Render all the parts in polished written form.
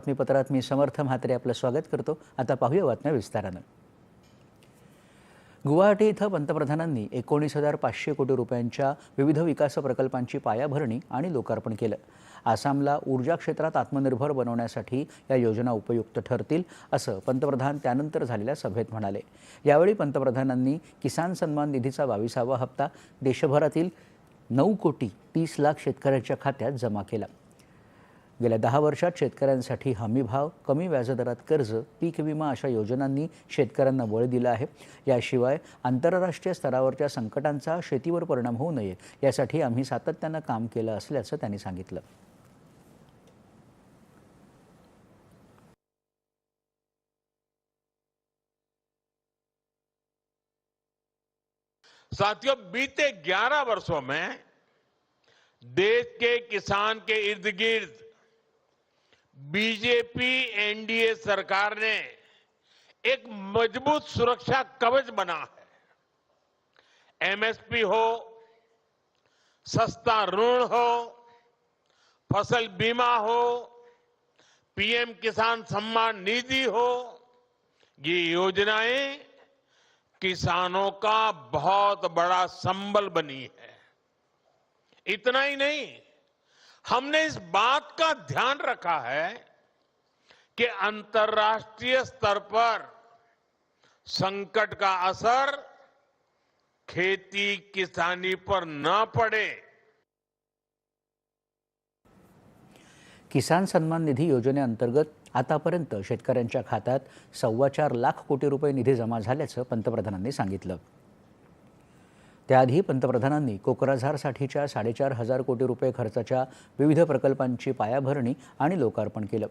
बातमीपत्रात मी समर्थ म्हात्रे आपलं स्वागत करतो। आता पाहूया बातम्या विस्तारानं। गुवाहाटी इथं पंतप्रधानांनी 19,500 कोटी रुपयांच्या विविध विकास प्रकल्पांची पायाभरणी आणि लोकार्पण केलं। आसामला ऊर्जा क्षेत्रात आत्मनिर्भर बनवण्यासाठी या योजना उपयुक्त ठरतील असं पंतप्रधान त्यानंतर झालेल्या सभेत म्हणाले। यावेळी पंतप्रधानांनी किसान सन्मान निधीचा 22वा हप्ता देशभरातील 9,30,00,000 शेतकऱ्यांच्या खात्यात जमा केला। गेल्या 10 वर्षात शेतकऱ्यांसाठी हमी भाव, कमी व्याजदरात कर्ज, पीक विमा अशा योजनांनी शेतकऱ्यांना बळ दिलं आहे। याशिवाय आंतरराष्ट्रीय स्तरावरच्या संकटांचा शेतीवर परिणाम होऊ नये यासाठी आम्ही सातत्यानं काम केलं असल्याचं त्यांनी सांगितलं। साथियों, बीते 11 वर्षों में देश के किसान के इर्द गिर्द बीजेपी एनडीए सरकार ने एक मजबूत सुरक्षा कवच बना है। एमएसपी हो, सस्ता ऋण हो, फसल बीमा हो, पीएम किसान सम्मान निधि हो, ये योजनाएं किसानों का बहुत बड़ा संबल बनी है। इतना ही नहीं, हमने इस बात का ध्यान रखा है कि अंतर्राष्ट्रीय स्तर पर संकट का असर खेती किसानी पर न पड़े। किसान सन्मान निधी योजनेअंतर्गत आतापर्यंत शेतकऱ्यांच्या खात्यात 4.25 लाख कोटी रुपये निधी जमा झाल्याचं पंतप्रधानांनी सांगितलं। त्याआधी पंतप्रधानांनी कोकराझारसाठीच्या 4,500 कोटी रुपये खर्चाच्या विविध प्रकल्पांची पायाभरणी आणि लोकार्पण केलं।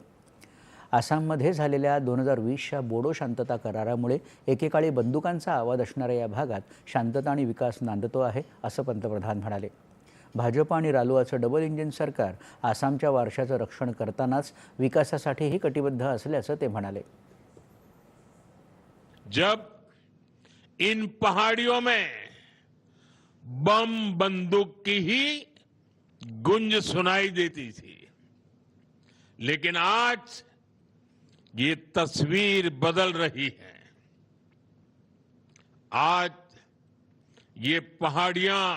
आसाममध्ये झालेल्या 2020च्या बोडो शांतता करारामुळे एकेकाळी बंदुकांचा आवाज असणाऱ्या या भागात शांतता आणि विकास नांदतो आहे असं पंतप्रधान म्हणाले। भाजप आणि रालोआचं डबल इंजिन सरकार आसामच्या वारशाचं रक्षण करतानाच विकासासाठीही कटिबद्ध असल्याचं ते म्हणाले। जब इन पहाड़ियों में बम बंदूक की ही गूंज सुनाई देती थी, लेकिन आज ये तस्वीर बदल रही है। आज ये पहाड़ियां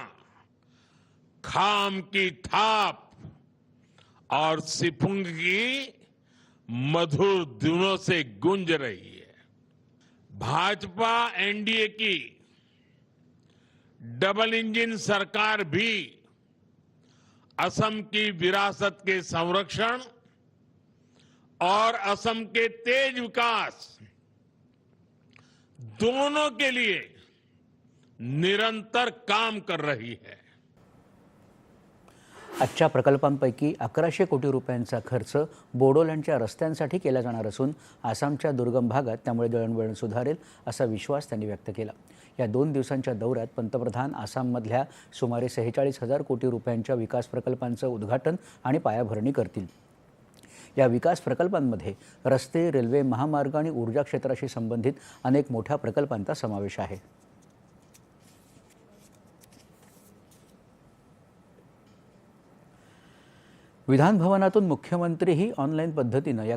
खाम की थाप और सिपुंग की मधुर धुनों से गूंज रही है। भाजपा एनडीए की डबल इंजन सरकार भी असम की विरासत के संरक्षण और असम के तेज विकास दोनों के लिए निरंतर काम कर रही है। आजच्या प्रकल्पांपैकी 1100 कोटी रुपयांचा खर्च बोडोलँडच्या रस्त्यांसाठी केला जाणार असून आसामच्या दुर्गम भागात त्यामुळे दळणवळण सुधारेल असा विश्वास त्यांनी व्यक्त केला। या 2 दिवसांच्या दौऱ्यात पंतप्रधान आसाममधल्या सुमारे 46,000 कोटी रुपयांच्या विकास प्रकल्पांचं उद्घाटन आणि पायाभरणी करतील। या विकास प्रकल्पांमध्ये रस्ते, रेल्वे, महामार्ग आणि ऊर्जा क्षेत्राशी संबंधित अनेक मोठ्या प्रकल्पांचा समावेश आहे। विधान भवनातून मुख्यमंत्रीही ऑनलाईन पद्धतीनं या